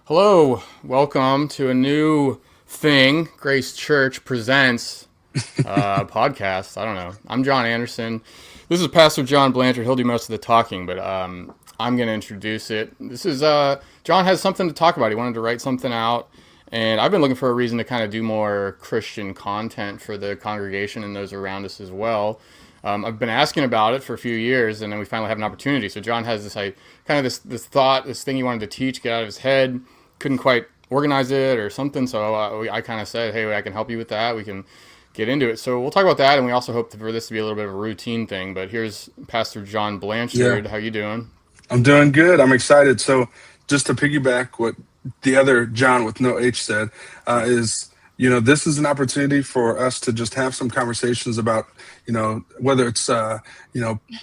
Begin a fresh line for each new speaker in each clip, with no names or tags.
Hello, welcome to a new thing. Grace Church presents podcast. I don't know. I'm John Anderson. This is Pastor Jon Blanchard. He'll do most of the talking, but I'm going to introduce it. This is John has something to talk about. He wanted to write something out, and I've been looking for a reason to kind of do more Christian content for the congregation and those around us as well. I've been asking about it for a few years, and then we finally have an opportunity. So John has this thought, this thing he wanted to teach, get out of his head. Couldn't quite organize it or something. So I kind of said, "Hey, I can help you with that. We can get into it." So we'll talk about that, and we also hope for this to be a little bit of a routine thing. But here's Pastor Jon
Yeah,
Blanchard. How you doing?
I'm doing good. I'm excited. So, just to piggyback what the other John with no H said, is this is an opportunity for us to just have some conversations about whether it's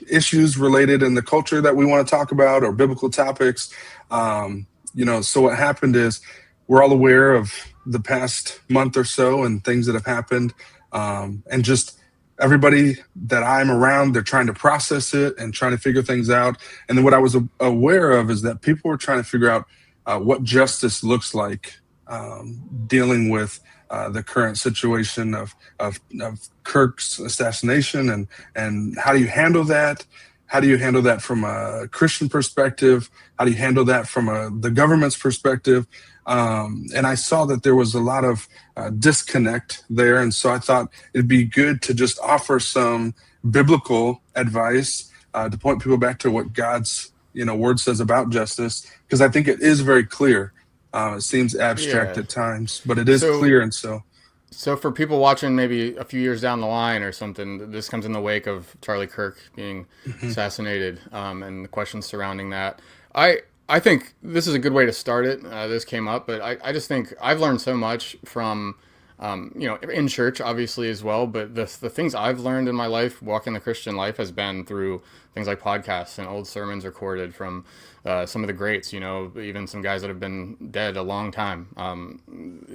issues related in the culture that we want to talk about or biblical topics. So what happened is we're all aware of the past month or so and things that have happened, and just everybody that I'm around, they're trying to process it and trying to figure things out. And then what I was aware of is that people were trying to figure out what justice looks like, dealing with the current situation of Kirk's assassination, and how do you handle that? How do you handle that from a Christian perspective? How do you handle that from the government's perspective? And I saw that there was a lot of disconnect there. And so I thought it'd be good to just offer some biblical advice to point people back to what God's word says about justice, because I think it is very clear. It seems abstract
Yeah.
at times, but it is
So
clear. And so,
So for people watching maybe a few years down the line or something, this comes in the wake of Charlie Kirk being
mhm.
assassinated, and the questions surrounding that. I think this is a good way to start it. This came up, but I just think I've learned so much from, in church obviously as well. But the things I've learned in my life, walking the Christian life, has been through things like podcasts and old sermons recorded from some of the greats. Even some guys that have been dead a long time.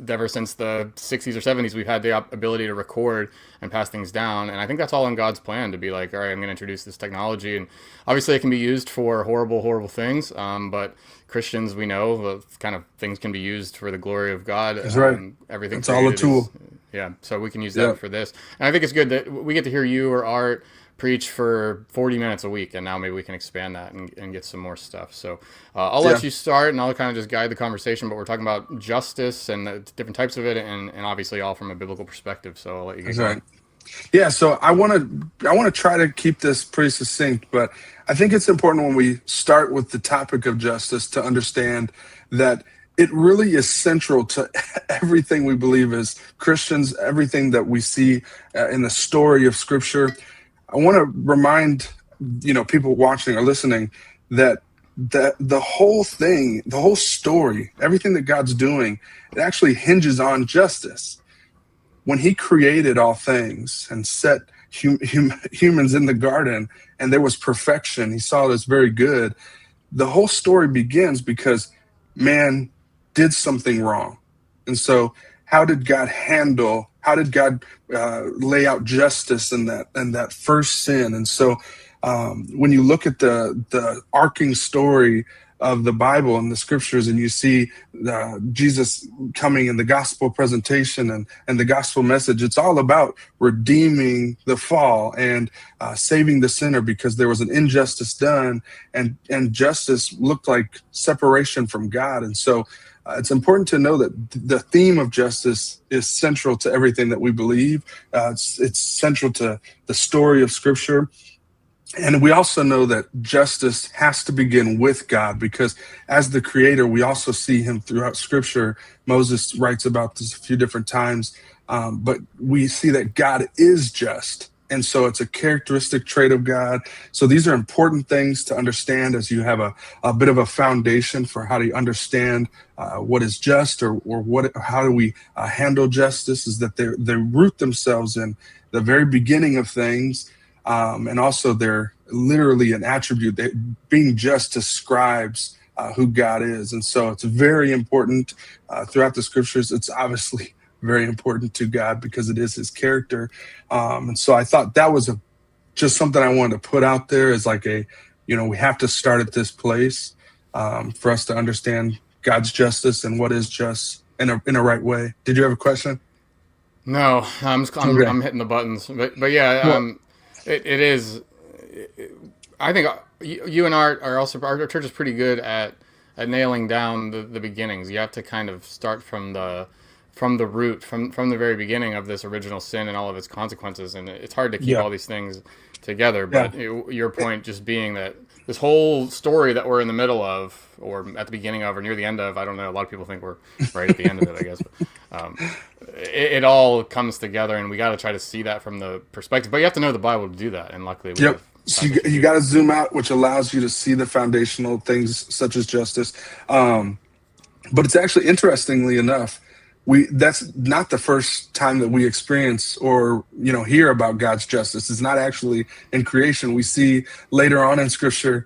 Ever since the 60s or 70s, we've had the ability to record and pass things down. And I think that's all in God's plan to be like, all right, I'm going to introduce this technology. And obviously, it can be used for horrible, horrible things. But Christians, we know the kind of things can be used for the glory of God.
That's right.
Everything
It's all a
created is,
tool.
yeah. So we can use
Yeah,
that for this. And I think it's good that we get to hear you or Art preach for 40 minutes a week, and now maybe we can expand that and get some more stuff. So I'll
yeah,
let you start, and I'll kind of just guide the conversation. But we're talking about justice and the different types of it, and obviously all from a biblical perspective. So I'll let you get
that's
going.
right. Yeah, so I want to try to keep this pretty succinct, but I think it's important when we start with the topic of justice to understand that it really is central to everything we believe as Christians, everything that we see in the story of Scripture. I want to remind people watching or listening that the whole thing, the whole story, everything that God's doing, it actually hinges on justice. When he created all things and set humans in the garden, and there was perfection, he saw it as very good. The whole story begins because man did something wrong. And so how did God lay out justice in that first sin? And so when you look at the arcing story of the Bible and the scriptures, and you see Jesus coming in the gospel presentation and the gospel message, it's all about redeeming the fall and saving the sinner, because there was an injustice done, and justice looked like separation from God. And so it's important to know that the theme of justice is central to everything that we believe. It's central to the story of Scripture. And we also know that justice has to begin with God, because as the creator, we also see him throughout Scripture. Moses writes about this a few different times, but we see that God is just. And so it's a characteristic trait of God. So these are important things to understand as you have a bit of a foundation for how do you understand what is just, or how do we handle justice, is that they root themselves in the very beginning of things. And also they're literally an attribute that being just describes who God is. And so it's very important throughout the scriptures. It's obviously very important to God because it is his character. And so I thought that was just something I wanted to put out there as like we have to start at this place for us to understand God's justice and what is just in a right way. Did you have a question?
No,
Okay.
I'm hitting the buttons, but yeah,
Well,
it is. I think you and our also our church is pretty good at nailing down the beginnings. You have to kind of start from the root, from the very beginning of this original sin and all of its consequences, and it's hard to keep
yeah,
all these things together.
yeah.
But your point just being that this whole story that we're in the middle of, or at the beginning of, or near the end of, I don't know. A lot of people think we're right at the end of it, I guess. But, it all comes together, and we got to try to see that from the perspective. But you have to know the Bible to do that, and luckily we
Yep.
have
So
pastors who
you
do
got to
that.
zoom out, which allows you to see the foundational things such as justice. Um, but it's actually, interestingly enough, we that's not the first time that we experience or hear about God's justice. It's not actually in creation. We see later on in Scripture,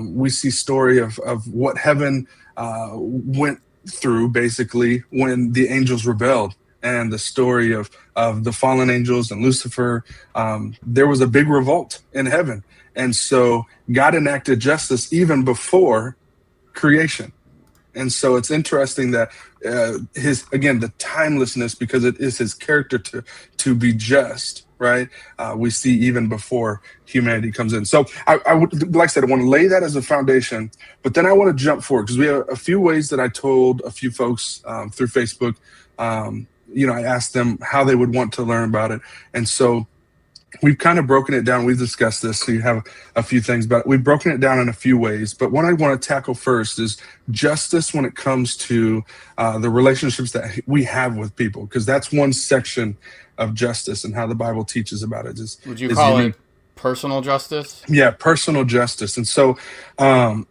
we see story of what heaven went through basically when the angels rebelled, and the story of the fallen angels and Lucifer. There was a big revolt in heaven, and so God enacted justice even before creation. And so it's interesting that his, again, the timelessness, because it is his character to be just, right? We see even before humanity comes in. So I would, like I said, I want to lay that as a foundation, but then I want to jump forward because we have a few ways that I told a few folks through Facebook. I asked them how they would want to learn about it. And so we've kind of broken it down. We've discussed this, so you have a few things, but we've broken it down in a few ways. But what I want to tackle first is justice when it comes to the relationships that we have with people, because that's one section of justice and how the Bible teaches about it.
Would you
Is
call
unique.
it personal justice?
Yeah, personal justice. And so um,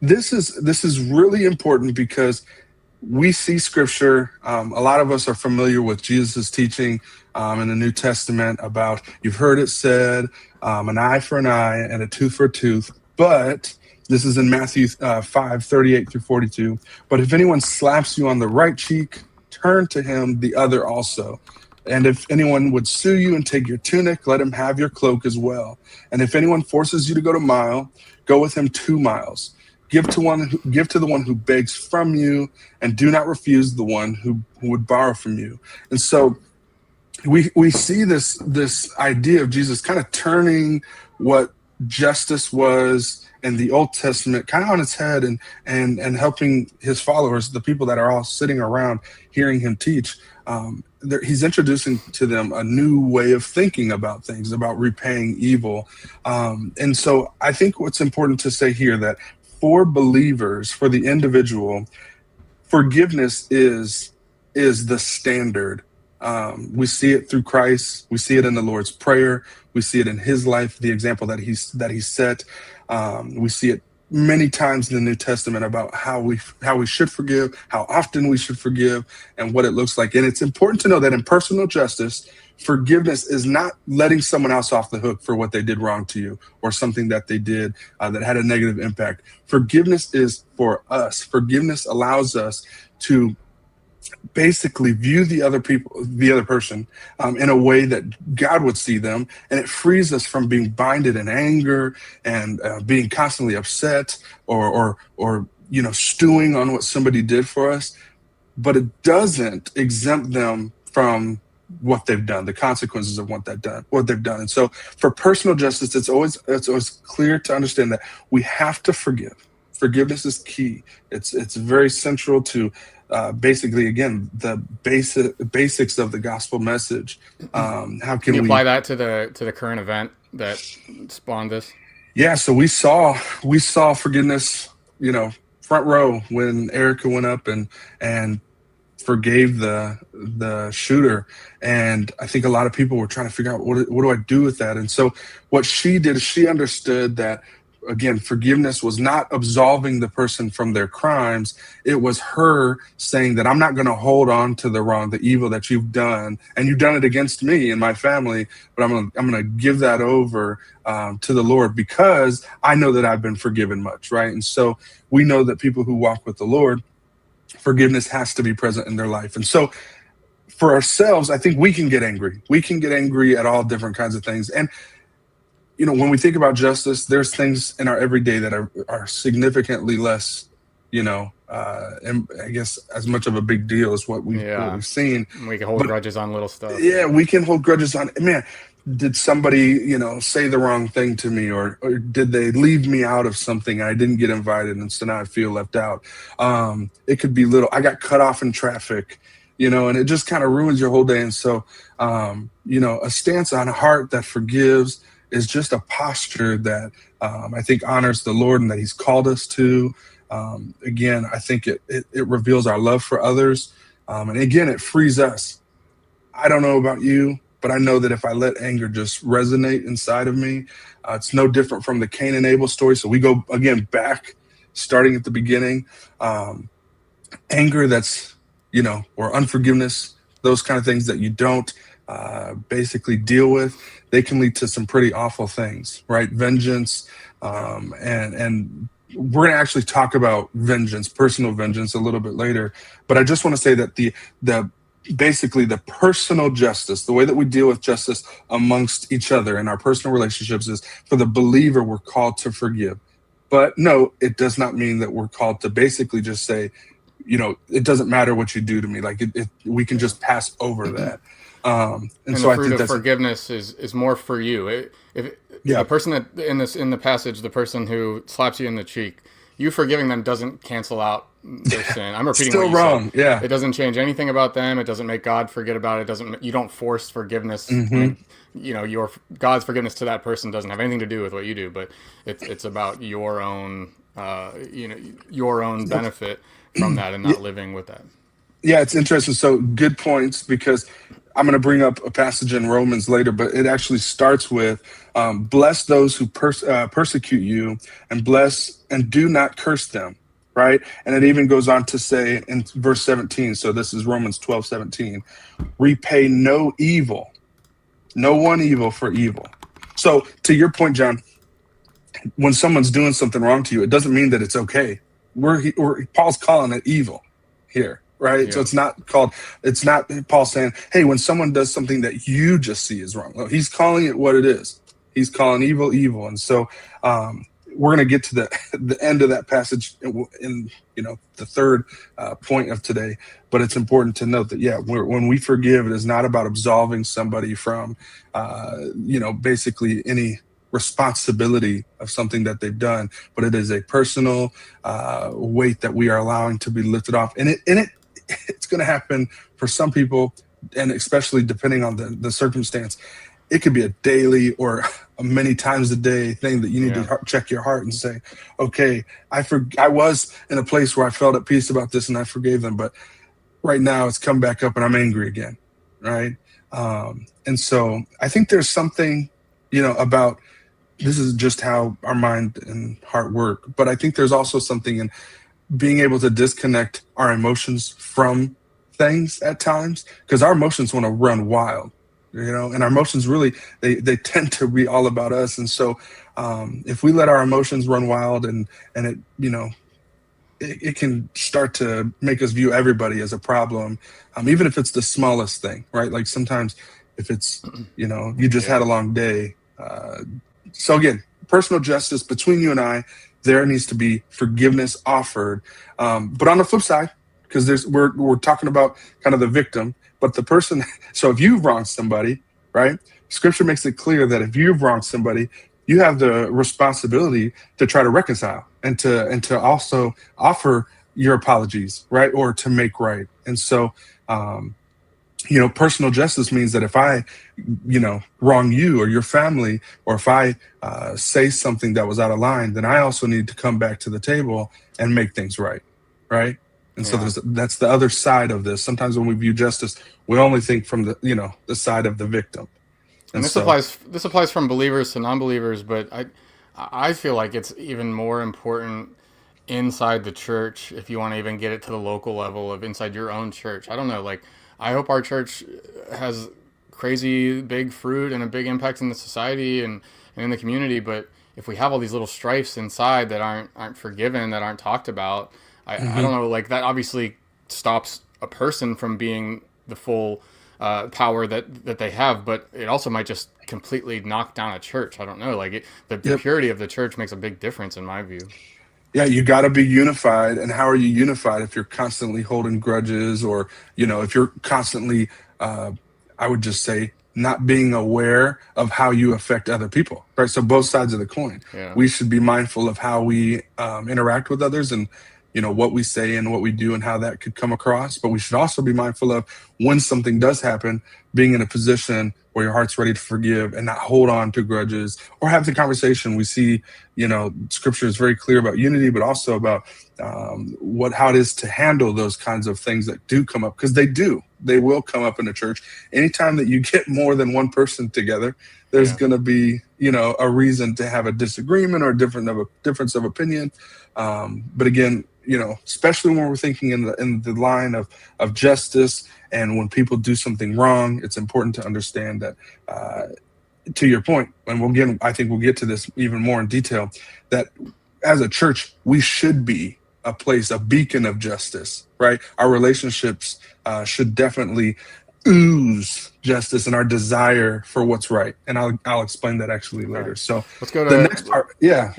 this is really important because we see scripture. A lot of us are familiar with Jesus' teaching in the New Testament about, you've heard it said, an eye for an eye and a tooth for a tooth. But this is in Matthew 5:38-42. But if anyone slaps you on the right cheek, turn to him the other also. And if anyone would sue you and take your tunic, let him have your cloak as well. And if anyone forces you to go a mile, go with him 2 miles. Give to the one who begs from you, and do not refuse the one who would borrow from you. And so we see this idea of Jesus kind of turning what justice was in the Old Testament kind of on its head, and helping his followers, the people that are all sitting around hearing him teach. He's introducing to them a new way of thinking about things, about repaying evil. And so I think what's important to say here, that for believers, for the individual, forgiveness is the standard. We see it through Christ. We see it in the Lord's Prayer. We see it in his life, the example that he set. We see it many times in the New Testament about how we should forgive, how often we should forgive, and what it looks like. And it's important to know that in personal justice, forgiveness is not letting someone else off the hook for what they did wrong to you, or something that they did that had a negative impact. Forgiveness is for us. Forgiveness allows us to basically view the other person in a way that God would see them, and it frees us from being binded in anger and being constantly upset, or stewing on what somebody did for us. But it doesn't exempt them from what they've done, the consequences of what they've done. And so for personal justice, it's always clear to understand that we have to forgive. Forgiveness is key. It's very central to basically, again, the basics of the gospel message. How
Can
can
you
we
apply that to the current event that spawned this?
Yeah, so we saw forgiveness, front row when Erica went up and forgave the shooter. And I think a lot of people were trying to figure out, what do I do with that? And so what she did is she understood that, again, forgiveness was not absolving the person from their crimes. It was her saying that I'm not going to hold on to the wrong, the evil that you've done, and you've done it against me and my family, but I'm going to give that over to the Lord, because I know that I've been forgiven much, right? And so we know that people who walk with the Lord, forgiveness has to be present in their life. And so for ourselves, I think we can get angry. We can get angry at all different kinds of things. And when we think about justice, there's things in our everyday that are significantly less, and I guess as much of a big deal as what
Yeah.
we've seen.
We can hold
But
grudges on little stuff.
yeah, we can hold grudges on, man, did somebody, say the wrong thing to me, or did they leave me out of something? I didn't get invited, and so now I feel left out. It could be little. I got cut off in traffic, and it just kind of ruins your whole day. And so, a stance on a heart that forgives is just a posture that I think honors the Lord and that He's called us to. Again, I think it reveals our love for others, and again, it frees us. I don't know about you, but I know that if I let anger just resonate inside of me, it's no different from the Cain and Abel story. So we go again back, starting at the beginning. Anger that's, or unforgiveness, those kind of things that you don't basically deal with, they can lead to some pretty awful things, right? Vengeance, and we're going to actually talk about vengeance, personal vengeance, a little bit later. But I just want to say that the basically the personal justice, the way that we deal with justice amongst each other in our personal relationships, is for the believer, we're called to forgive. But no, it does not mean that we're called to basically just say, it doesn't matter what you do to me. Like we can just pass over that. And
And
so
the
I
fruit
think
of
that's,
forgiveness is more for you. If
yeah,
the person that in the passage, the person who slaps you in the cheek, you forgiving them doesn't cancel out their sin. I'm repeating what
still
you said.
wrong. Yeah.
It doesn't change anything about them. It doesn't make God forget about it. It doesn't. You don't force forgiveness. I
Hmm.
mean, your God's forgiveness to that person doesn't have anything to do with what you do, but it's about your own your own benefit from that and
Yeah,
not living with that.
yeah, it's interesting. So good points, because I'm going to bring up a passage in Romans later, but it actually starts with bless those who persecute you, and bless and do not curse them. Right. And it even goes on to say in verse 17. So this is Romans 12:17. Repay no evil, no one evil for evil. So to your point, John, when someone's doing something wrong to you, it doesn't mean that it's okay. Paul's calling it evil here, right? So
Yeah.
it's not Paul saying, hey, when someone does something that you just see is wrong. No, he's calling it what it is. He's calling evil evil. And so we're going to get to the end of that passage in the third point of today. But it's important to note that, yeah, when we forgive, it is not about absolving somebody from basically any responsibility of something that they've done, but it is a personal weight that we are allowing to be lifted off. And it's going to happen for some people, and especially depending on the circumstance. It could be a daily or a many times a day thing that you need
Yeah.
to check your heart and say, okay, I was in a place where I felt at peace about this and I forgave them, but right now it's come back up and I'm angry again, right? And so I think there's something, about, this is just how our mind and heart work, but I think there's also something in being able to disconnect our emotions from things at times, because our emotions want to run wild, and our emotions really, they tend to be all about us. And so if we let our emotions run wild, and it can start to make us view everybody as a problem, even if it's the smallest thing, right? Like sometimes if it's, you just
Yeah.
had a long day. So again, personal justice between you and I, there needs to be forgiveness offered. But on the flip side, because we're talking about kind of the victim, but the person. So if you've wronged somebody, right? Scripture makes it clear that if you've wronged somebody, you have the responsibility to try to reconcile and to also offer your apologies, right, or to make right. And so, personal justice means that if I, wrong you or your family, or if I say something that was out of line, then I also need to come back to the table and make things right, right? And so
Yeah.
that's the other side of this. Sometimes when we view justice, we only think from the side of the victim.
And
And so,
this applies from believers to non-believers, but I feel like it's even more important inside the church if you want to even get it to the local level of inside your own church. I don't know, like I hope our church has crazy big fruit and a big impact in the society and in the community, but if we have all these little strifes inside that aren't forgiven, that aren't talked about, I don't
mhm.
know, like that obviously stops a person from being the full power that they have, but it also might just completely knock down a church. I don't know. Like the
Yep.
purity of the church makes a big difference in my view.
Yeah, you got to be unified. And how are you unified if you're constantly holding grudges, or, if you're constantly, uh, I would just say, not being aware of how you affect other people, right? So both sides of the coin.
Yeah.
We should be mindful of how we interact with others, and, what we say and what we do and how that could come across. But we should also be mindful of when something does happen, being in a position where your heart's ready to forgive and not hold on to grudges, or have the conversation. We see, scripture is very clear about unity, but also about how it is to handle those kinds of things that do come up, because they will come up in a church. Anytime that you get more than one person together, there's going to be, a reason to have a disagreement or difference of opinion. But again, especially when we're thinking in the line of justice, and when people do something wrong, it's important to understand that, to your point, and I think we'll get to this even more in detail, that as a church, we should be a beacon of justice, right? Our relationships should definitely ooze justice and our desire for what's right. And I'll explain that actually later. So
let's go to
the next part. Yeah.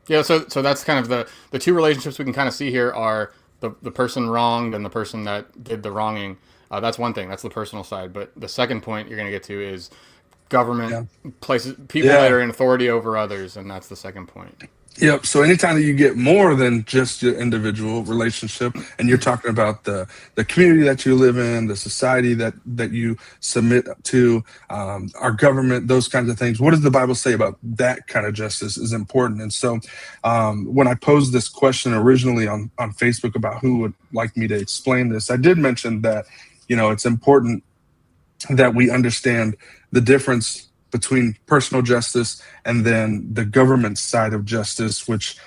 Yeah. So that's kind of the two relationships we can kind of see here are the person wronged and the person that did the wronging. That's one thing. That's the personal side. But the second point you're going to get to is government places, people that are in authority over others, and that's the second point.
Yep. So anytime that you get more than just your individual relationship, and you're talking about the community that you live in, the society that you submit to, our government, those kinds of things, what does the Bible say about that kind of justice is important? And so when I posed this question originally on Facebook about who would like me to explain this, I did mention that, it's important that we understand the difference between personal justice and then the government side of justice, which,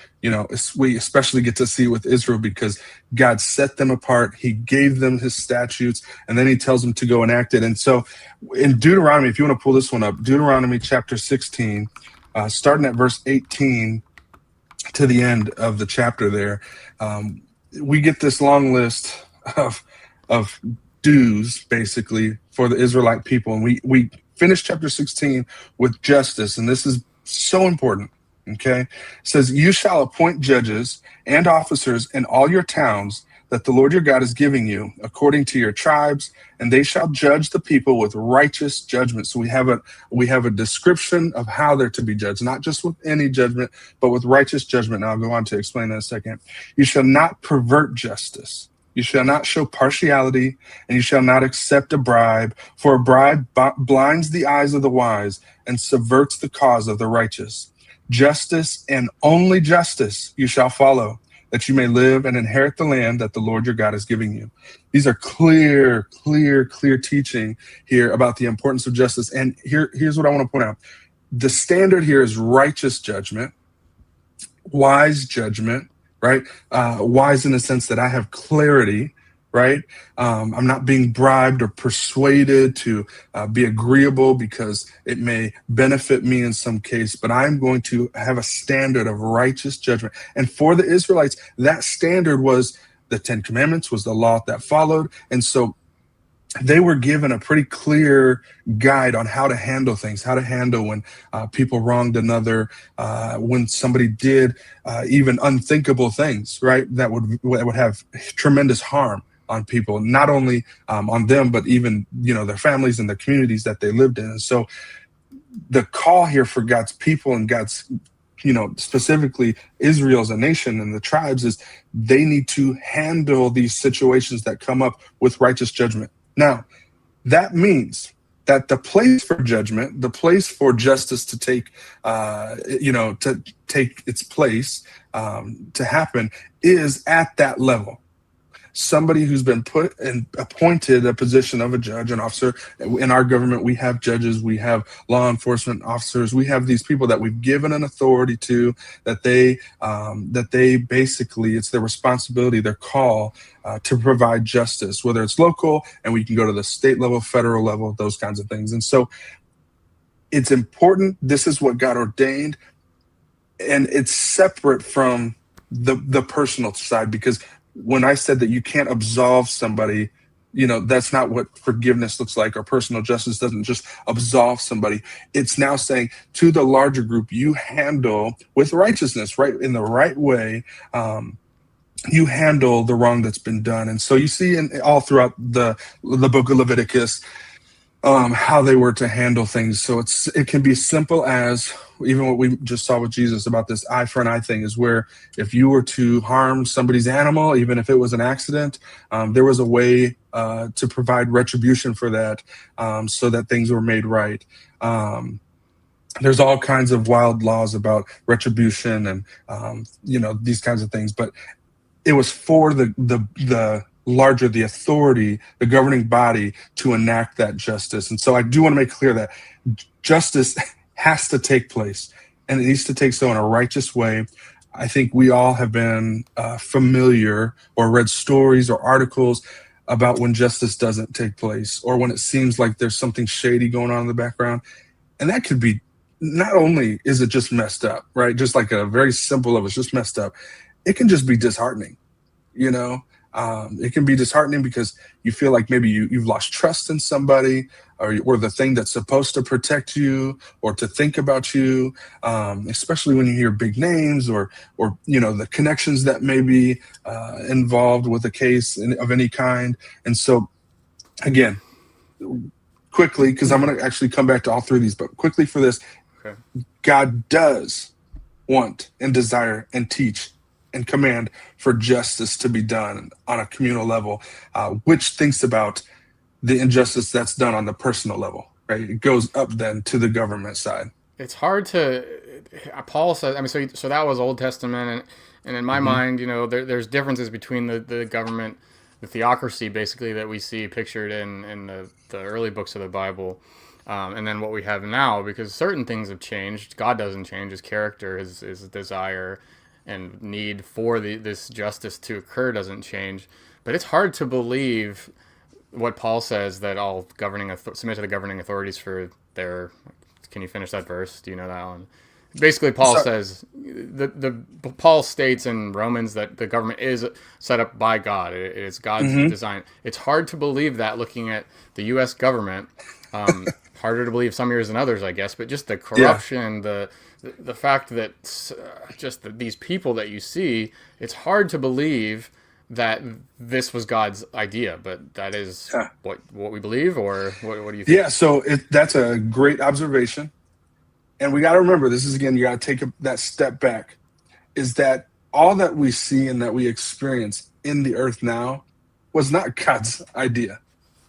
we especially get to see with Israel, because God set them apart. He gave them his statutes, and then he tells them to go enact it. And so in Deuteronomy, if you want to pull this one up, Deuteronomy chapter 16, starting at verse 18 to the end of the chapter there, we get this long list of dues, basically, for the Israelite people. And we finish chapter 16 with justice, and this is so important. Okay, it says, "You shall appoint judges and officers in all your towns that the Lord your God is giving you, according to your tribes, and they shall judge the people with righteous judgment." So we have a description of how they're to be judged, not just with any judgment, but with righteous judgment. And I'll go on to explain that in a second. "You shall not pervert justice. You shall not show partiality, and you shall not accept a bribe, for a bribe blinds the eyes of the wise and subverts the cause of the righteous. Justice and only justice you shall follow, that you may live and inherit the land that the Lord your God is giving you." These are clear teaching here about the importance of justice. And here's what I want to point out. The standard here is righteous judgment, wise judgment, right? Wise in the sense that I have clarity, right? I'm not being bribed or persuaded to be agreeable because it may benefit me in some case, but I'm going to have a standard of righteous judgment. And for the Israelites, that standard was the Ten Commandments, was the law that followed. And so they were given a pretty clear guide on how to handle things, how to handle when people wronged another, when somebody did even unthinkable things, right? That would have tremendous harm on people, not only on them, but even, their families and the communities that they lived in. And so the call here for God's people and God's, specifically Israel as a nation and the tribes, is they need to handle these situations that come up with righteous judgment. Now, that means that the place for judgment, the place for justice to take, to take its place, to happen, is at that level. Somebody who's been put and appointed a position of a judge, an officer. In our government, we have judges, we have law enforcement officers, we have these people that we've given an authority to, that they basically, it's their responsibility, their call to provide justice, whether it's local, and we can go to the state level, federal level, those kinds of things. And so it's important. This is what God ordained, and it's separate from the personal side, because when I said that you can't absolve somebody that's not what forgiveness looks like, or personal justice doesn't just absolve somebody. It's now saying to the larger group, you handle with righteousness, right, in the right way. You handle the wrong that's been done. And so you see all throughout the book of Leviticus, how they were to handle things. So it can be simple as even what we just saw with Jesus about this eye for an eye thing, is where if you were to harm somebody's animal, even if it was an accident, there was a way to provide retribution for that, so that things were made right. There's all kinds of wild laws about retribution and these kinds of things, but it was for the larger, the authority, the governing body, to enact that justice. And so I do want to make clear that justice has to take place, and it needs to take so in a righteous way. I think we all have been familiar or read stories or articles about when justice doesn't take place, or when it seems like there's something shady going on in the background. And that could be, not only is it just messed up, right? Just like a very simple of it's just messed up. It can just be disheartening, it can be disheartening because you feel like maybe you've lost trust in somebody, or the thing that's supposed to protect you or to think about you, especially when you hear big names or the connections that may be involved with a case of any kind. And so, again, quickly, because I'm going to actually come back to all three of these, but quickly for this, okay. God does want and desire and teach and command for justice to be done on a communal level, which thinks about the injustice that's done on the personal level, right? It goes up then to the government side.
It's hard to, Paul says, so that was Old Testament, and in my mind, there's differences between the government, the theocracy basically that we see pictured in the early books of the Bible, and then what we have now, because certain things have changed. God doesn't change. His character, his desire and need for this justice to occur doesn't change. But it's hard to believe what Paul says, that all submit to the governing authorities for their. Can you finish that verse? Do you know that one? Basically, Paul says Paul states in Romans that the government is set up by God. It is God's design. It's hard to believe that looking at the U.S. government. Harder to believe some years than others, I guess. But just the corruption, the fact that these people that you see, it's hard to believe that this was God's idea. But that is what we believe, or what do you think?
Yeah, so that's a great observation. And we got to remember, this is, again, you got to take that step back, is that all that we see and that we experience in the earth now was not God's idea.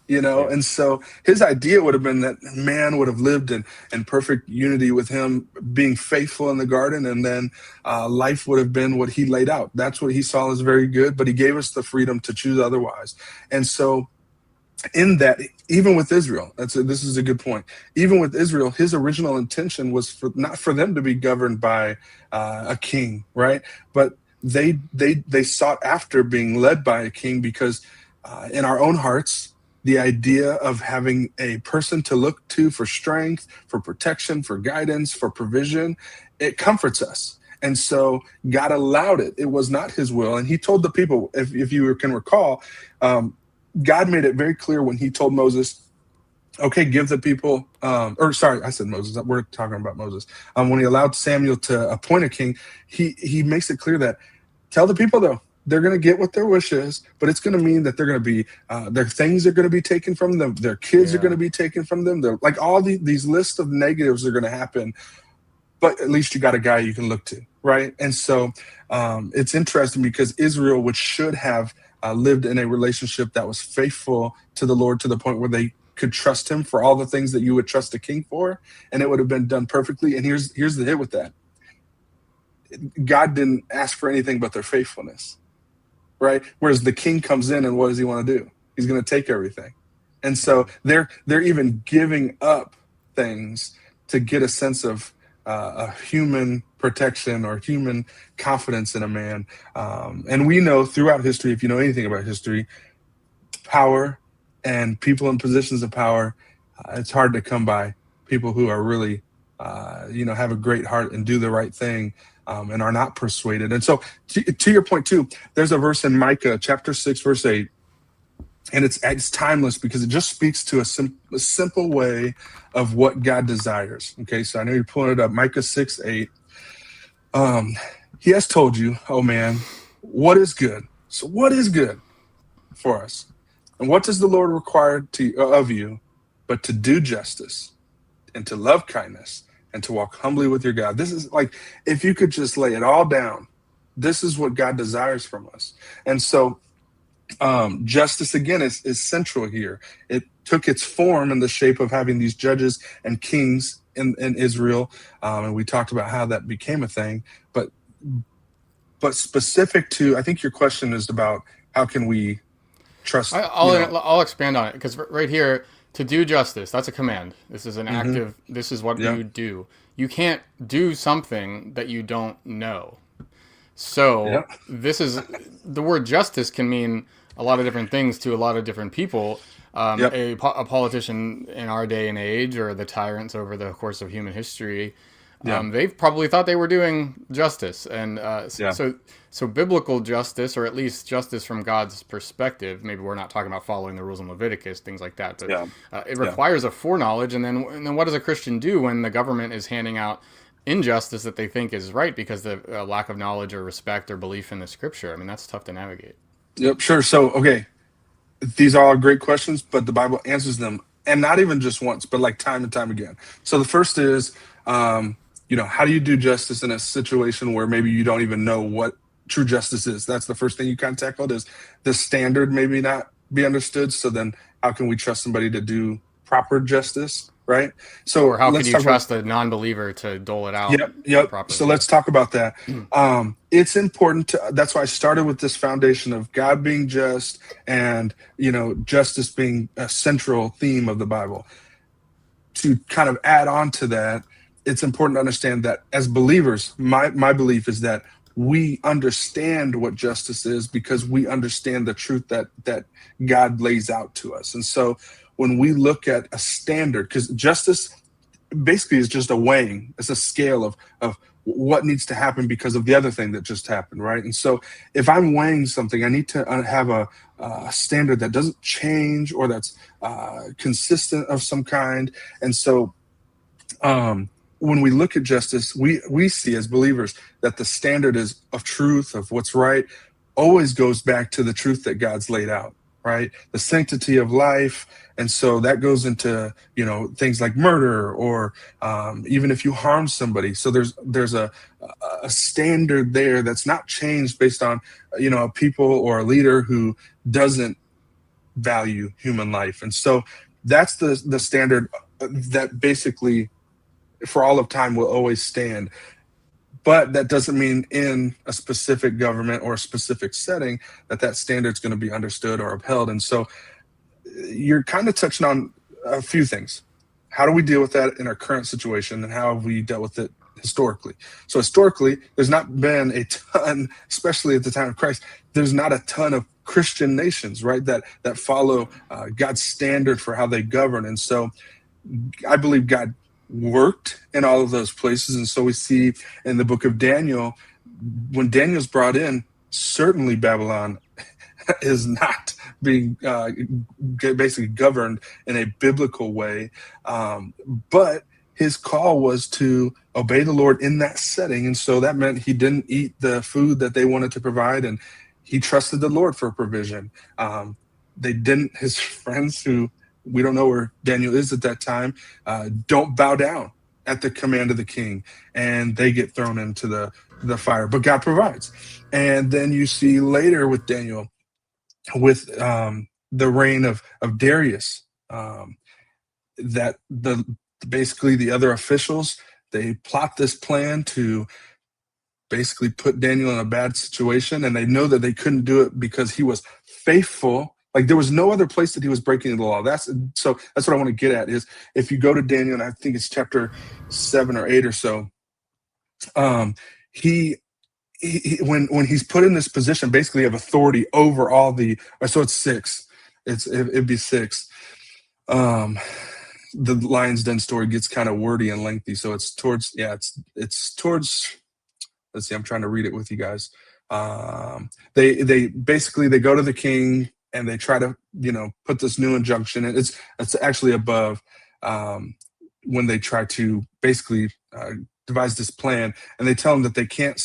And so his idea would have been that man would have lived in perfect unity with him, being faithful in the garden, and then life would have been what he laid out. That's what he saw as very good, but he gave us the freedom to choose otherwise. And so in that, even with Israel, this is a good point. Even with Israel, his original intention was not for them to be governed by a king, right? But they sought after being led by a king, because in our own hearts, the idea of having a person to look to for strength, for protection, for guidance, for provision, it comforts us. And so God allowed it. It was not his will. And he told the people, if you can recall, God made it very clear when he told Moses, okay, give the people, I said Moses, we're talking about Moses. When he allowed Samuel to appoint a king, he makes it clear that, tell the people though, they're going to get what their wish is, but it's going to mean that they're going to be, their things are going to be taken from them. Their kids are going to be taken from them. They're like all these lists of negatives are going to happen, but at least you got a guy you can look to, right? And so it's interesting because Israel, which should have lived in a relationship that was faithful to the Lord to the point where they could trust him for all the things that you would trust a king for, and it would have been done perfectly. And here's the hit with that. God didn't ask for anything but their faithfulness. Right? Whereas the king comes in, and what does he want to do? He's going to take everything. And so they're even giving up things to get a sense of a human protection or human confidence in a man. And we know throughout history, if you know anything about history, power and people in positions of power, it's hard to come by. People who are really, have a great heart and do the right thing. And are not persuaded. And so to your point too, there's a verse in Micah chapter 6, verse 8, and it's timeless because it just speaks to a simple way of what God desires. Okay, so I know you're pulling it up, Micah 6:8. He has told you, oh man, what is good. So what is good for us, and what does the Lord require of you, but to do justice and to love kindness and to walk humbly with your God. This is like, if you could just lay it all down, this is what God desires from us. And so justice again is central here. It took its form in the shape of having these judges and kings in Israel, and we talked about how that became a thing. But specific to, I think your question is about how can we trust.
I'll expand on it, because right here, to do justice, that's a command. This is an active. This is what
Yeah.
you do. You can't do something that you don't know. So
Yeah.
this is, the word justice can mean a lot of different things to a lot of different people.
Yep.
A politician in our day and age, or the tyrants over the course of human history,
Yeah.
they probably thought they were doing justice, and
Yeah.
so biblical justice, or at least justice from God's perspective. Maybe we're not talking about following the rules in Leviticus, things like that, but
Yeah.
it
Yeah.
requires a foreknowledge. And then what does a Christian do when the government is handing out injustice that they think is right because of lack of knowledge or respect or belief in the Scripture? I mean, that's tough to navigate.
Yep. Sure. So, okay, these are all great questions, but the Bible answers them, and not even just once, but like time and time again. So the first is, how do you do justice in a situation where maybe you don't even know what true justice is? That's the first thing you kind of tackled, is the standard maybe not be understood. So then how can we trust somebody to do proper justice, right?
Or
So
how can
let's
you
talk about.
trust a non-believer to dole it out
Yep.
properly?
So let's talk about that. It's important to, that's why I started with this foundation of God being just, and, justice being a central theme of the Bible. To kind of add on to that, it's important to understand that as believers, my belief is that we understand what justice is because we understand the truth that God lays out to us. And so when we look at a standard, because justice basically is just a weighing, it's a scale of what needs to happen because of the other thing that just happened, right? And so if I'm weighing something, I need to have a standard that doesn't change, or that's consistent of some kind. And so when we look at justice, we see as believers that the standard is of truth, of what's right, always goes back to the truth that God's laid out, right? The sanctity of life. And so that goes into, things like murder, or even if you harm somebody. So there's a standard there that's not changed based on, a people or a leader who doesn't value human life. And so that's the standard that basically for all of time will always stand. But that doesn't mean in a specific government or a specific setting that standard is going to be understood or upheld. And so you're kind of touching on a few things. How do we deal with that in our current situation, and how have we dealt with it historically? So historically, there's not been a ton, especially at the time of Christ, there's not a ton of Christian nations, right, that follow God's standard for how they govern. And so I believe God worked in all of those places. And so we see in the book of Daniel, when Daniel's brought in, certainly Babylon is not being basically governed in a biblical way. But his call was to obey the Lord in that setting. And so that meant he didn't eat the food that they wanted to provide, and he trusted the Lord for provision. They didn't, his friends, who we don't know where Daniel is at that time, don't bow down at the command of the king, and they get thrown into the fire. But God provides. And then you see later with Daniel, with the reign of Darius, that basically the other officials, they plot this plan to basically put Daniel in a bad situation, and they know that they couldn't do it because he was faithful. Like there was no other place that he was breaking the law. That's what I want to get at, is if you go to Daniel, and I think it's chapter 7 or 8 or so, he when he's put in this position basically of authority over all so it's 6, it'd be 6. The lion's den story gets kind of wordy and lengthy, so it's towards let's see, I'm trying to read it with you guys. They basically, they go to the king, and they try to, put this new injunction in. It's actually above, when they try to basically devise this plan, and they tell him that they can't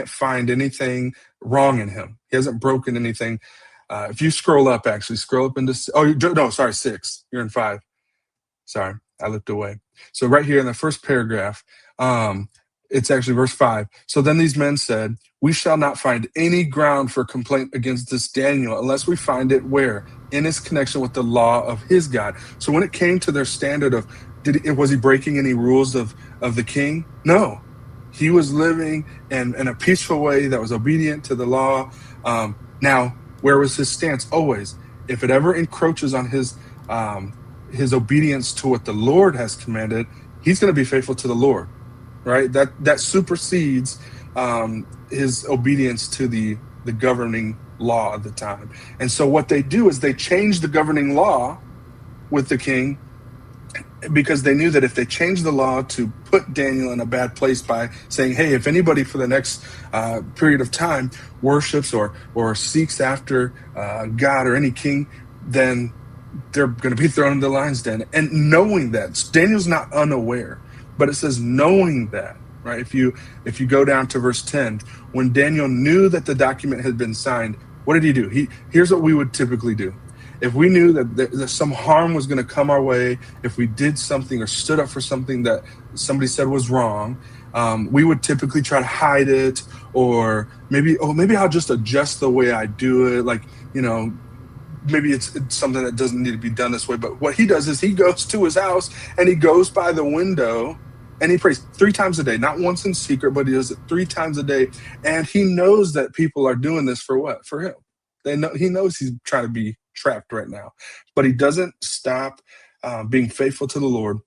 find anything wrong in him. He hasn't broken anything. If you scroll up into, no, sorry, 6. You're in 5. Sorry, I looked away. So right here in the first paragraph, it's actually verse 5. So then these men said, we shall not find any ground for complaint against this Daniel unless we find it where? In his connection with the law of his God. So when it came to their standard of, was he breaking any rules of the king? No. He was living in a peaceful way that was obedient to the law. Now, where was his stance? Always, if it ever encroaches on his obedience to what the Lord has commanded, he's going to be faithful to the Lord, right? That supersedes his obedience to the governing law at the time. And so what they do is they change the governing law with the king, because they knew that if they changed the law to put Daniel in a bad place by saying, hey, if anybody for the next period of time worships or seeks after God or any king, then they're going to be thrown into the lion's den. And knowing that, Daniel's not unaware, but it says knowing that, right? If you go down to verse 10, when Daniel knew that the document had been signed, what did he do? Here's what we would typically do. If we knew that some harm was going to come our way, if we did something or stood up for something that somebody said was wrong, we would typically try to hide it, or maybe I'll just adjust the way I do it. Like, maybe it's something that doesn't need to be done this way. But what he does is he goes to his house and he goes by the window and he prays 3 times a day, not once in secret, but he does it 3 times a day. And he knows that people are doing this for what? For him. He knows he's trying to be trapped right now, but he doesn't stop being faithful to the Lord.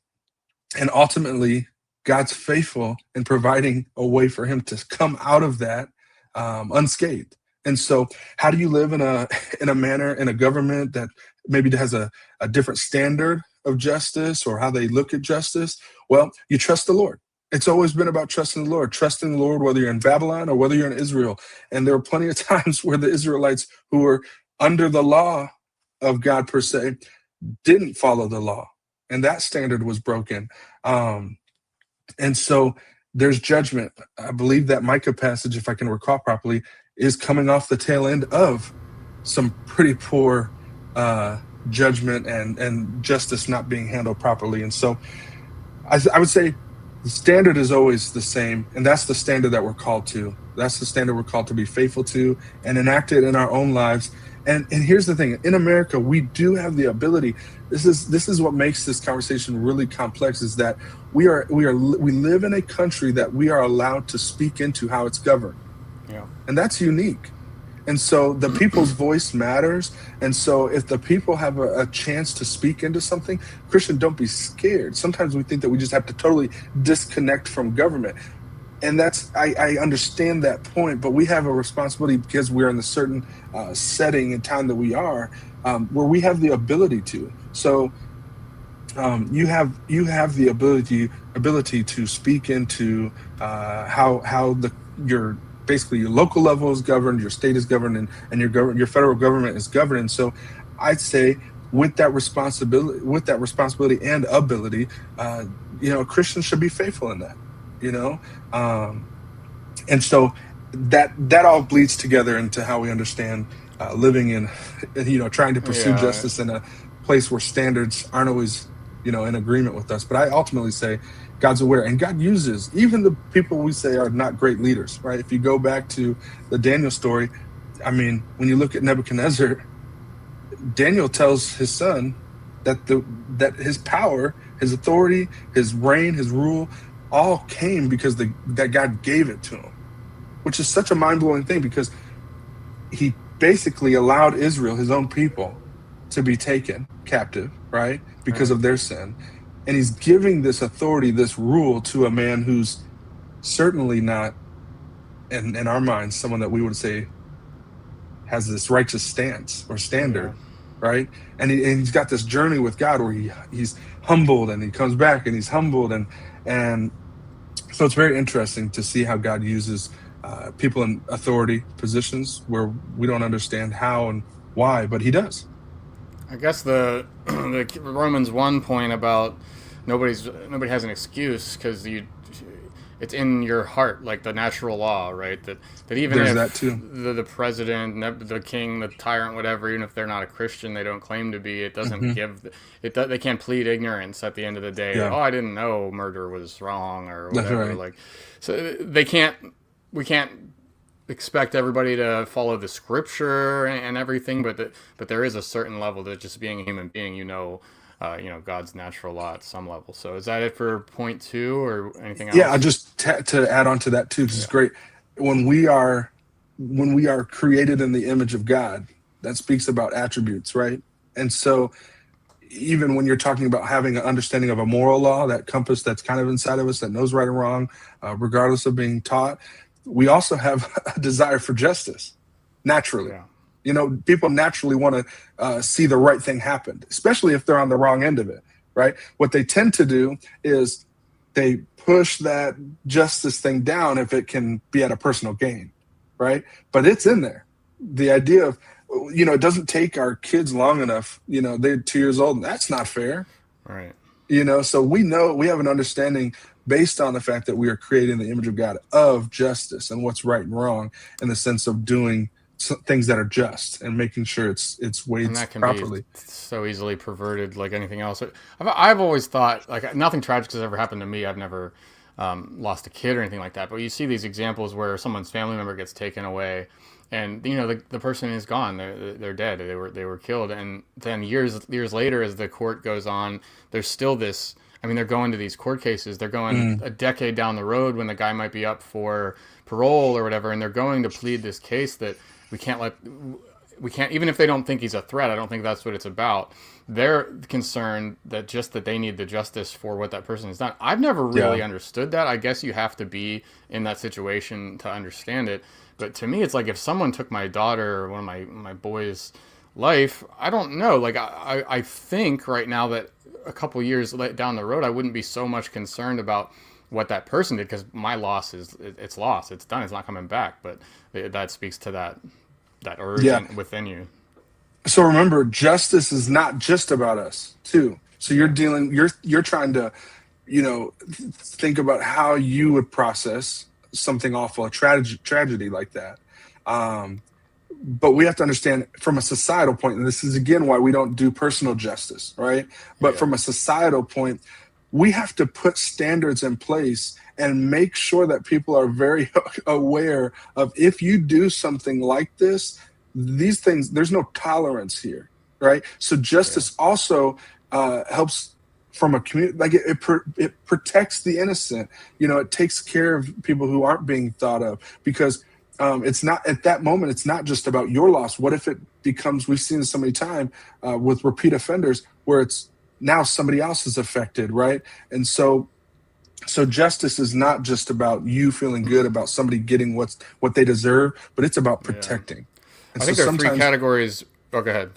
And ultimately, God's faithful in providing a way for him to come out of that unscathed. And so how do you live in a manner, in a government that maybe has a different standard of justice, or how they look at justice? Well, you trust the Lord. It's always been about trusting the Lord, whether you're in Babylon or whether you're in Israel. And there were plenty of times where the Israelites who were under the law of God per se didn't follow the law, and that standard was broken. And so there's judgment. I believe that Micah passage, if I can recall properly, is coming off the tail end of some pretty poor judgment and justice not being handled properly. And so I would say the standard is always the same, and that's the standard that we're called to. That's the standard we're called to be faithful to and enact it in our own lives. And here's the thing: in America, we do have the ability. This is what makes this conversation really complex: is that we live in a country that we are allowed to speak into how it's governed.
Yeah.
And that's unique. And so the people's voice matters. And so if the people have a chance to speak into something, Christian, don't be scared. Sometimes we think that we just have to totally disconnect from government. And I understand that point, but we have a responsibility, because we're in a certain setting and time that we are, where we have the ability to. So you have the ability to speak into how your basically your local level is governed, your state is governed, and your federal government is governed. And so I'd say with that responsibility and ability, Christians should be faithful in that. And so that all bleeds together into how we understand living in, trying to pursue justice in a place where standards aren't always, in agreement with us. But I ultimately say God's aware, and God uses even the people we say are not great leaders, right? If you go back to the Daniel story, I mean, when you look at Nebuchadnezzar, Daniel tells his son that his power, his authority, his reign, his rule, all came because that God gave it to him, which is such a mind-blowing thing, because he basically allowed Israel, his own people, to be taken captive, right? Because of their sin. And he's giving this authority, this rule, to a man who's certainly not, in our minds, someone that we would say has this righteous stance or standard, right? And he's got this journey with God where he's humbled, and he comes back and he's humbled. And so it's very interesting to see how God uses people in authority positions where we don't understand how and why, but he does.
I guess the Romans 1 point about nobody has an excuse because you it's in your heart, like the natural law, right? That even
There's that
if
too.
the president, the king, the tyrant, whatever, even if they're not a Christian, they don't claim to be. It doesn't
Hmm.
give it. They can't plead ignorance at the end of the day.
Yeah,
Oh, I didn't know murder was wrong or
that's
whatever.
right.
Like, so they can't. We can't expect everybody to follow the scripture and everything, but there is a certain level that just being a human being, God's natural law at some level. So is that it for point two or anything
Yeah, I
else?
just to add on to that too, because it's
Yeah.
great when we are created in the image of God. That speaks about attributes, right? And so even when you're talking about having an understanding of a moral law, that compass that's kind of inside of us that knows right and wrong, regardless of being taught, we also have a desire for justice naturally.
Yeah.
People naturally want to see the right thing happen, especially if they're on the wrong end of it, right? What they tend to do is they push that justice thing down if it can be at a personal gain, right? But it's in there. The idea of, it doesn't take our kids long enough. They're 2 years old, and that's not fair.
Right.
So we know we have an understanding based on the fact that we are creating the image of God of justice and what's right and wrong in the sense of doing things that are just and making sure it's
And
weighed
that can be
properly.
so easily perverted like anything else. I've always thought like nothing tragic has ever happened to me. I've never lost a kid or anything like that. But you see these examples where someone's family member gets taken away, and the person is gone. They're dead. They were killed. And then years later, as the court goes on, there's still this. I mean, they're going to these court cases. They're going
Mm,
a decade down the road when the guy might be up for parole or whatever, and they're going to plead this case that we can't let we can't, even if they don't think he's a threat. I don't think that's what it's about. They're concerned that they need the justice for what that person has done. I've never
yeah.
really understood that. I guess you have to be in that situation to understand it. But to me, it's like if someone took my daughter or one of my boys' life, I don't know. Like I think right now that a couple years down the road, I wouldn't be so much concerned about what that person did because my loss it's lost. It's done. It's not coming back. But that speaks to that urge
Yeah.
within you.
So remember, justice is not just about us, too. So
Yeah.
you're trying to, think about how you would process something awful, a tragedy like that. Um, but we have to understand from a societal point, and this is again why we don't do personal justice, right? But
Yeah.
from a societal point, we have to put standards in place and make sure that people are very aware of if you do something like this, these things, there's no tolerance here, right? So
Yeah.
justice also helps from a community, like it protects the innocent. It takes care of people who aren't being thought of because it's not at that moment. It's not just about your loss. What if it becomes? We've seen this so many times with repeat offenders, where it's now somebody else is affected, right? And so justice is not just about you feeling good about somebody getting what they deserve, but it's about
Yeah.
protecting. And
I
so
think there are three
sometimes,
categories. Oh, go ahead.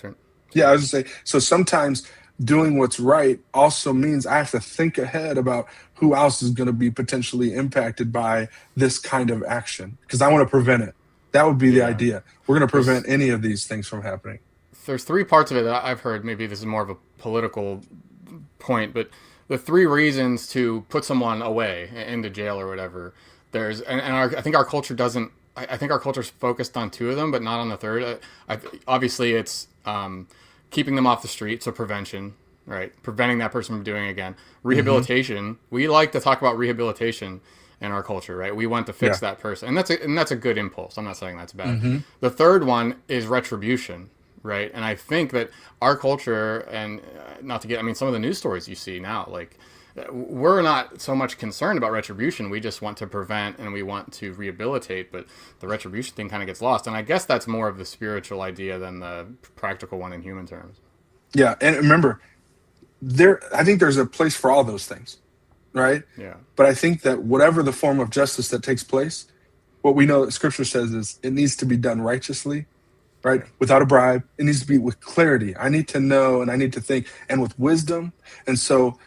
yeah, I was just say, so sometimes doing what's right also means I have to think ahead about who else is going to be potentially impacted by this kind of action because I want to prevent it. That would be the
Yeah.
idea. We're going to
There's
prevent any of these things from happening.
there's three parts of it that I've heard. Maybe this is more of a political point, but the three reasons to put someone away into jail or whatever. I think our culture doesn't. I think our culture's focused on two of them, but not on the third. Obviously, it's keeping them off the street, so prevention, right? Preventing that person from doing it again.
Hmm.
Rehabilitation. We like to talk about rehabilitation in our culture, right? We want to fix
Yeah.
that person, and that's a good impulse. I'm not saying that's bad.
Hmm.
The third one is retribution, right? And I think that our culture, and not to get, I mean, some of the news stories you see now, like we're not so much concerned about retribution. We just want to prevent and we want to rehabilitate, but the retribution thing kind of gets lost. And I guess that's more of the spiritual idea than the practical one in human terms.
Yeah. And remember, I think there's a place for all those things, right?
Yeah.
But I think that whatever the form of justice that takes place, what we know that scripture says is it needs to be done righteously, right?
Yeah.
Without a bribe. It needs to be with clarity. I need to know and I need to think and with wisdom. And so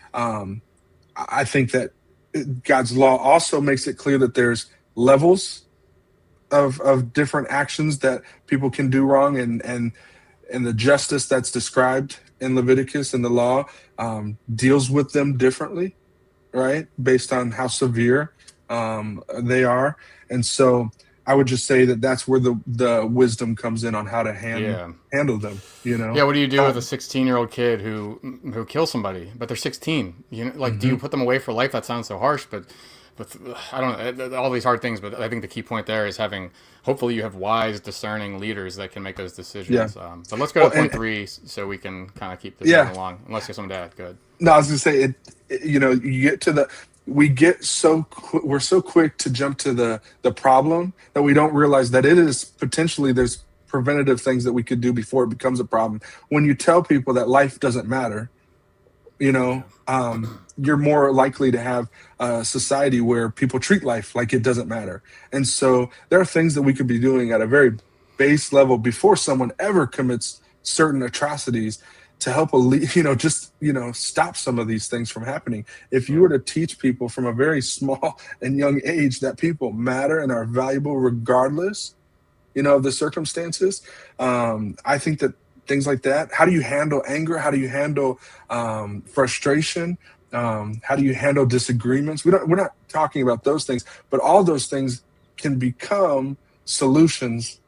I think that God's law also makes it clear that there's levels of different actions that people can do wrong and the justice that's described in Leviticus and the law deals with them differently, right? Based on how severe they are. And so I would just say that that's where the wisdom comes in on how to
Yeah.
handle them,
Yeah, what do you do with a 16-year-old kid who kills somebody, but they're 16? Do you put them away for life? That sounds so harsh, but I don't know, all these hard things. But I think the key point there is hopefully you have wise, discerning leaders that can make those
Yeah.
decisions. But let's go to point three so we can kind of keep this
Yeah.
moving along. Unless you have something to add, good.
No, I was gonna say you get to we're so quick to jump to the problem that we don't realize that it is potentially there's preventative things that we could do before it becomes a problem. When you tell people that life doesn't matter, you're more likely to have a society where people treat life like it doesn't matter. And so there are things that we could be doing at a very base level before someone ever commits certain atrocities to help stop some of these things from happening. If you were to teach people from a very small and young age that people matter and are valuable regardless, of the circumstances, I think that things like that. How do you handle anger? How do you handle frustration? How do you handle disagreements? We're not talking about those things, but all those things can become solutions,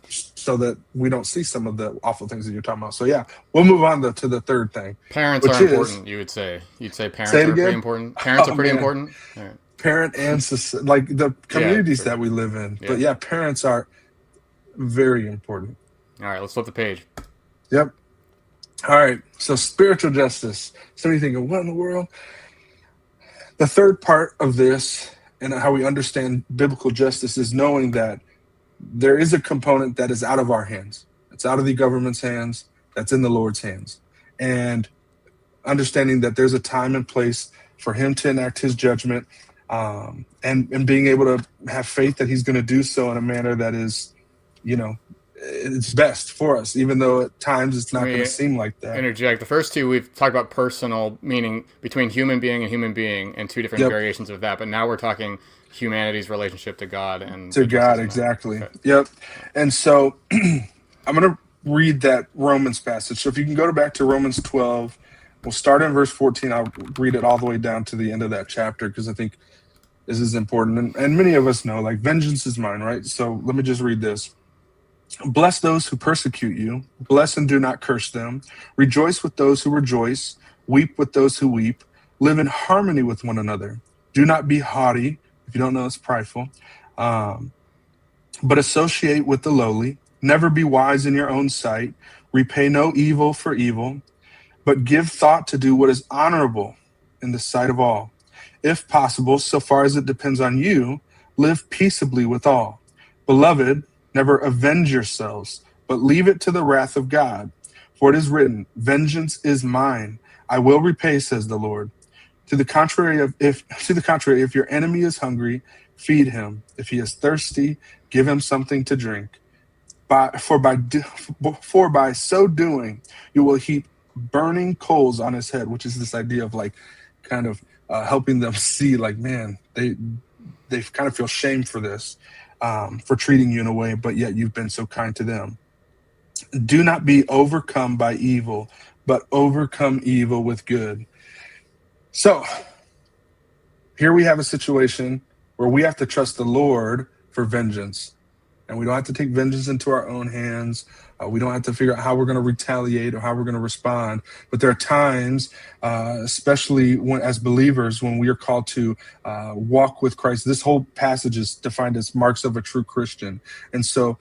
so that we don't see some of the awful things that you're talking about. So yeah, we'll move on to the third thing.
Parents are important. You'd say parents are pretty important. Parents are pretty important. All right.
Parent and like the communities that we live in. Yeah. But yeah, parents are very important.
All right, let's flip the page.
Yep. All right. So spiritual justice. Somebody thinking, what in the world? The third part of this and how we understand biblical justice is knowing that there is a component that is out of our hands. It's out of the government's hands. That's in the Lord's hands. And understanding that there's a time and place for him to enact his judgment, and being able to have faith that he's going to do so in a manner that is, it's best for us, even though at times it's not going to seem like that.
Interject. The first two, we've talked about personal, meaning between human being and two different variations of that. But now we're talking humanity's relationship to God and
to God. Exactly. Okay. Yep. And so I'm going to read that Romans passage. So if you can go back to Romans 12, we'll start in verse 14. I'll read it all the way down to the end of that chapter because I think this is important. And many of us know, like, vengeance is mine, right? So let me just read this. Bless those who persecute you. Bless and do not curse them. Rejoice with those who rejoice. Weep with those who weep. Live in harmony with one another. Do not be haughty. If you don't know, it's prideful. But associate with the lowly. Never be wise in your own sight. Repay no evil for evil, but give thought to do what is honorable in the sight of all. If possible, so far as it depends on you, live peaceably with all. Beloved, never avenge yourselves, but leave it to the wrath of God. For it is written, vengeance is mine. I will repay, says the Lord. To the contrary, if your enemy is hungry, feed him. If he is thirsty, give him something to drink. For by so doing, you will heap burning coals on his head, which is this idea of like kind of helping them see, like, man, they kind of feel shame for this, for treating you in a way, but yet you've been so kind to them. Do not be overcome by evil, but overcome evil with good. So here we have a situation where we have to trust the Lord for vengeance. And we don't have to take vengeance into our own hands. We don't have to figure out how we're going to retaliate or how we're going to respond. But there are times, especially as believers, when we are called to walk with Christ. This whole passage is defined as marks of a true Christian. And so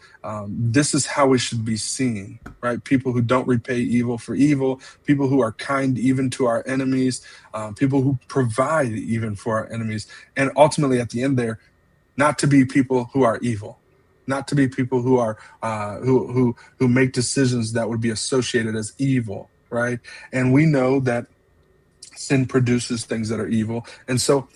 this is how we should be seen, right? People who don't repay evil for evil, people who are kind even to our enemies, people who provide even for our enemies. And ultimately at the end there, not to be people who are evil. Not to be people who are who make decisions that would be associated as evil, right? And we know that sin produces things that are evil, and so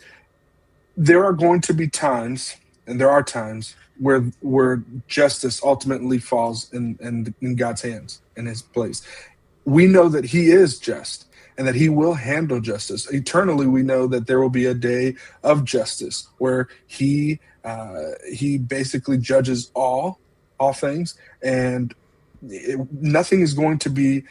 there are going to be times, and there are times where justice ultimately falls in God's hands, in His place. We know that He is just and that He will handle justice eternally. We know that there will be a day of justice where He basically judges all things, and nothing is going to be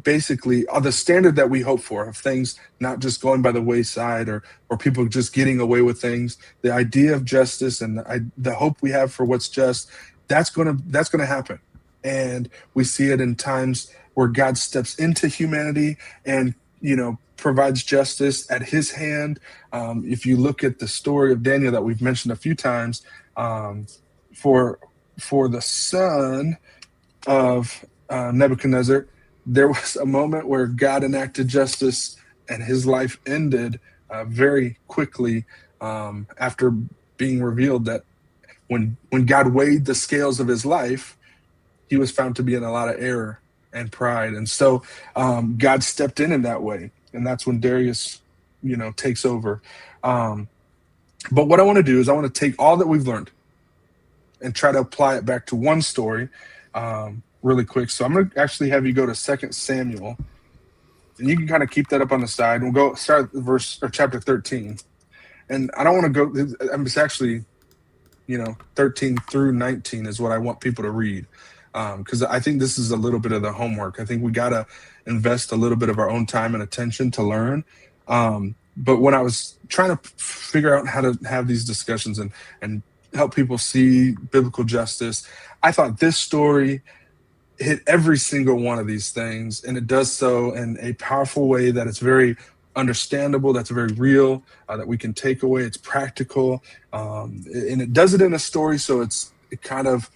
basically the standard that we hope for, of things not just going by the wayside, or people just getting away with things. The idea of justice and the hope we have for what's just, that's gonna happen. And we see it in times where God steps into humanity and provides justice at his hand. If you look at the story of Daniel that we've mentioned a few times, for the son of Nebuchadnezzar, there was a moment where God enacted justice and his life ended very quickly after being revealed that when God weighed the scales of his life, he was found to be in a lot of error and pride. And so God stepped in that way. And that's when Darius, takes over. But what I want to do is I want to take all that we've learned and try to apply it back to one story really quick. So I'm going to actually have you go to 2 Samuel. And you can kind of keep that up on the side. We'll go start at chapter 13. And I don't want to go, it's actually, 13 through 19 is what I want people to read. Because I think this is a little bit of the homework. I think we got to invest a little bit of our own time and attention to learn. But when I was trying to figure out how to have these discussions and help people see biblical justice, I thought this story hit every single one of these things, and it does so in a powerful way that it's very understandable, that's very real, that we can take away. It's practical, and it does it in a story, so it kind of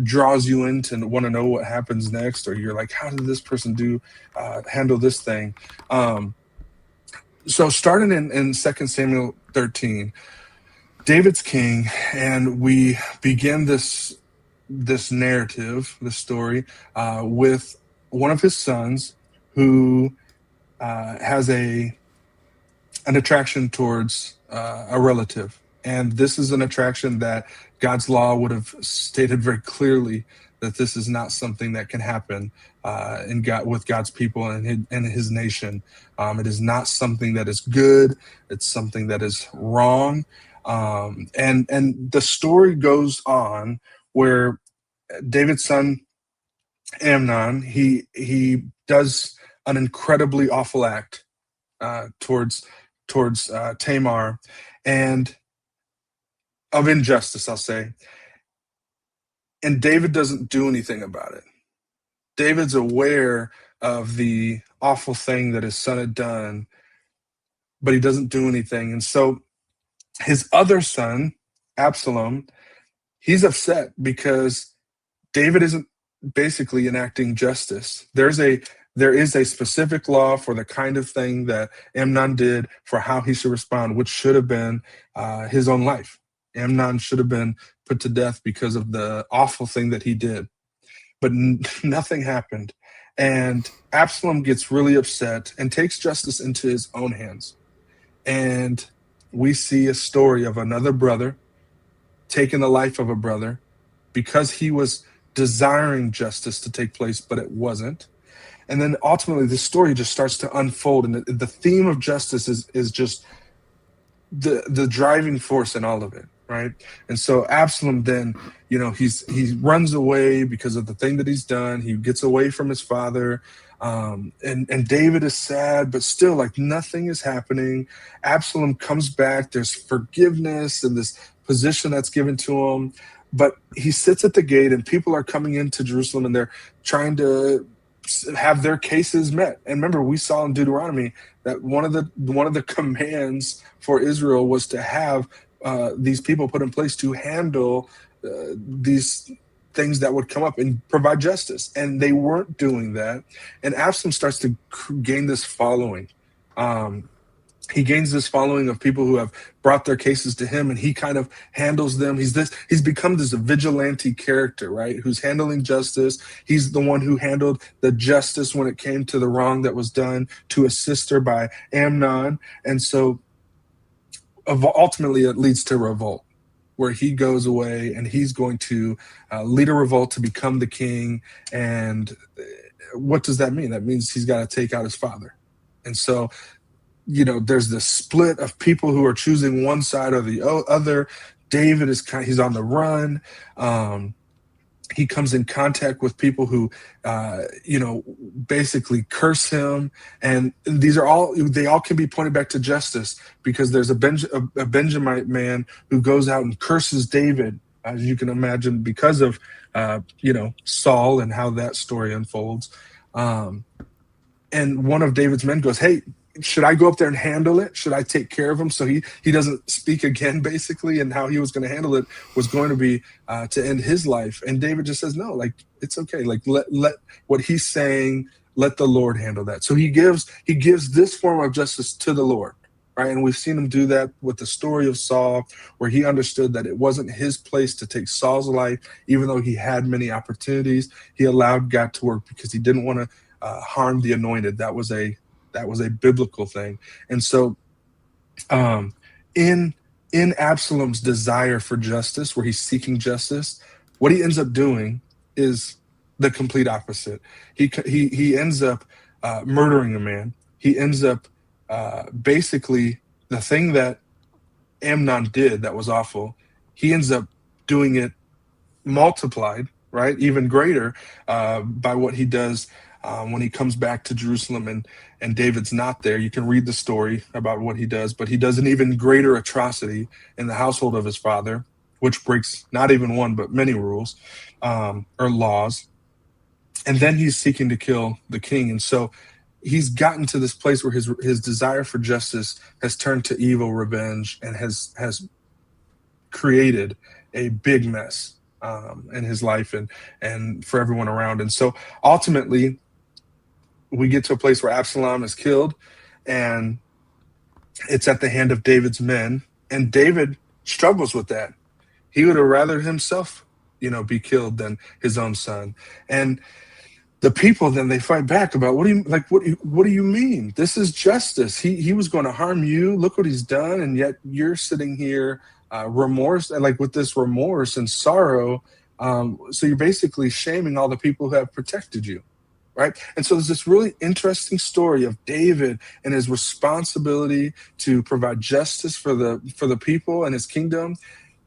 draws you in to want to know what happens next, or you're like, how did this person handle this thing? So starting in 2 Samuel 13, David's king, and we begin this narrative, this story, with one of his sons who has an attraction towards a relative. And this is an attraction that God's law would have stated very clearly that this is not something that can happen with God's people and his nation. It is not something that is good. It's something that is wrong. And the story goes on where David's son Amnon, he does an incredibly awful act towards Tamar, and of injustice, I'll say. And David doesn't do anything about it. David's aware of the awful thing that his son had done, but he doesn't do anything. And so his other son, Absalom, he's upset because David isn't basically enacting justice. There is a specific law for the kind of thing that Amnon did for how he should respond, which should have been his own life. Amnon should have been put to death because of the awful thing that he did. But nothing happened. And Absalom gets really upset and takes justice into his own hands. And we see a story of another brother taking the life of a brother because he was desiring justice to take place, but it wasn't. And then ultimately the story just starts to unfold. And the theme of justice is just the driving force in all of it. Right. And so Absalom then, he runs away because of the thing that he's done. He gets away from his father. And David is sad, but still, like, nothing is happening. Absalom comes back. There's forgiveness and this position that's given to him. But he sits at the gate, and people are coming into Jerusalem, and they're trying to have their cases met. And remember, we saw in Deuteronomy that one of the commands for Israel was to have these people put in place to handle these things that would come up and provide justice. And they weren't doing that. And Absalom starts to gain this following. He gains this following of people who have brought their cases to him, and he kind of handles them. He's become this vigilante character, right? Who's handling justice. He's the one who handled the justice when it came to the wrong that was done to his sister by Amnon. And so ultimately it leads to revolt, where he goes away and he's going to lead a revolt to become the king. And what does that mean? That means he's got to take out his father. And so, there's this split of people who are choosing one side or the other. David he's on the run. he comes in contact with people who, basically curse him. And they all can be pointed back to justice, because there's a Benjamite man who goes out and curses David, as you can imagine, because of, Saul and how that story unfolds. And one of David's men goes, "Hey, should I go up there and handle it? Should I take care of him so he doesn't speak again?" Basically, and how he was going to handle it was going to be to end his life. And David just says, "No, like, it's okay. Like, let what he's saying, let the Lord handle that." So he gives this form of justice to the Lord, right? And we've seen him do that with the story of Saul, where he understood that it wasn't his place to take Saul's life, even though he had many opportunities. He allowed God to work because he didn't want to harm the anointed. That was a biblical thing. And so in Absalom's desire for justice, where he's seeking justice, what he ends up doing is the complete opposite. He ends up murdering a man. He ends up basically the thing that Amnon did that was awful, he ends up doing it multiplied, right? Even greater by what he does when he comes back to Jerusalem and David's not there. You can read the story about what he does, but he does an even greater atrocity in the household of his father, which breaks not even one, but many rules or laws. And then he's seeking to kill the king. And so he's gotten to this place where his desire for justice has turned to evil revenge and has created a big mess in his life and for everyone around. And so ultimately, we get to a place where Absalom is killed, and it's at the hand of David's men. And David struggles with that. He would have rather himself, be killed than his own son. And the people then, they fight back about, what do you mean? This is justice. He was going to harm you. Look what he's done, and yet you're sitting here remorse, and like with this remorse and sorrow. So you're basically shaming all the people who have protected you. Right. And so there's this really interesting story of David and his responsibility to provide justice for the people and his kingdom.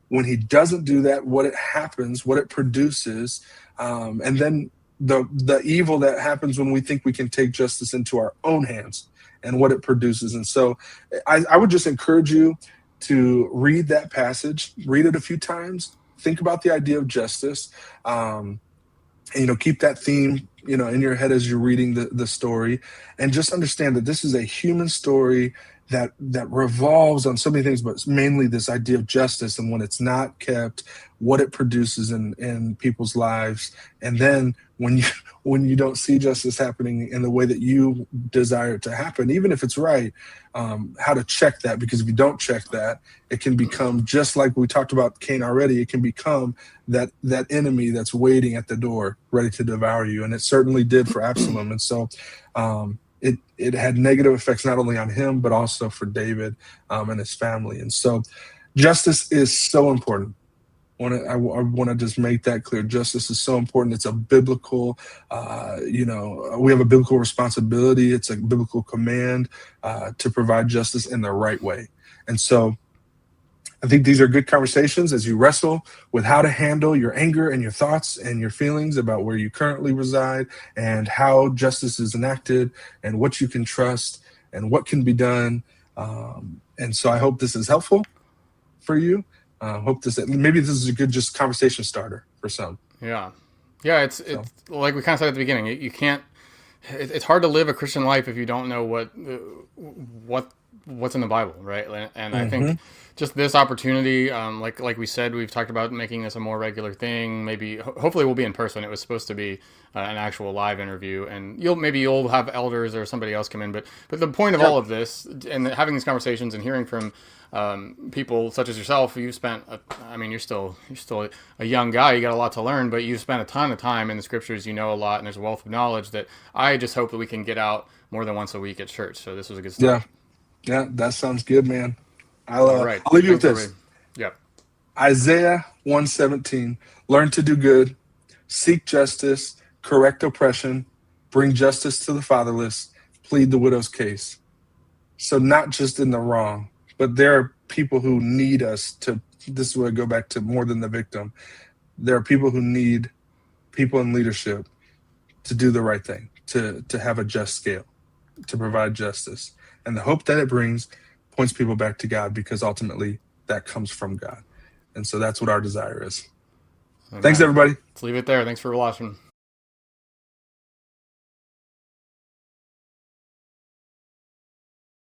When he doesn't do that, what it happens, what it produces, and then the evil that happens when we think we can take justice into our own hands and what it produces. And so I would just encourage you to read that passage, read it a few times, think about the idea of justice, and, keep that theme in your head as you're reading the story, and just understand that this is a human story that revolves on so many things, but mainly this idea of justice, and when it's not kept, what it produces in people's lives. And then when you don't see justice happening in the way that you desire it to happen, even if it's right, how to check that, because if you don't check that, it can become, just like we talked about Cain already, it can become that enemy that's waiting at the door ready to devour you. And it certainly did for Absalom. And so it had negative effects not only on him, but also for David and his family. And so justice is so important. I want to just make that clear. Justice is so important. It's a biblical, we have a biblical responsibility. It's a biblical command to provide justice in the right way. And so I think these are good conversations as you wrestle with how to handle your anger and your thoughts and your feelings about where you currently reside and how justice is enacted and what you can trust and what can be done. And so I hope this is helpful for you. Maybe this is a good just conversation starter for some.
Yeah. It's like we kind of said at the beginning. You can't. It's hard to live a Christian life if you don't know what's in the Bible, right? And I think just this opportunity, like we said, we've talked about making this a more regular thing. Maybe hopefully we'll be in person. It was supposed to be an actual live interview, and you'll have elders or somebody else come in. But the point of all of this and having these conversations and hearing from people such as yourself, you've spent, you're still a young guy. You got a lot to learn, but you've spent a ton of time in the scriptures. You know a lot, and there's a wealth of knowledge that I just hope that we can get out more than once a week at church. So this was a good start.
Yeah, that sounds good, man. I'll leave you with this.
Yep.
Isaiah 1:17. Learn to do good, seek justice, correct oppression, bring justice to the fatherless, plead the widow's case. So not just in the wrong, but there are people who need us to, this is where I go back to more than the victim. There are people who need people in leadership to do the right thing, to have a just scale, to provide justice. And the hope that it brings points people back to God, because ultimately that comes from God. And so that's what our desire is.
Amen.
Thanks, everybody.
Let's leave it there. Thanks for watching.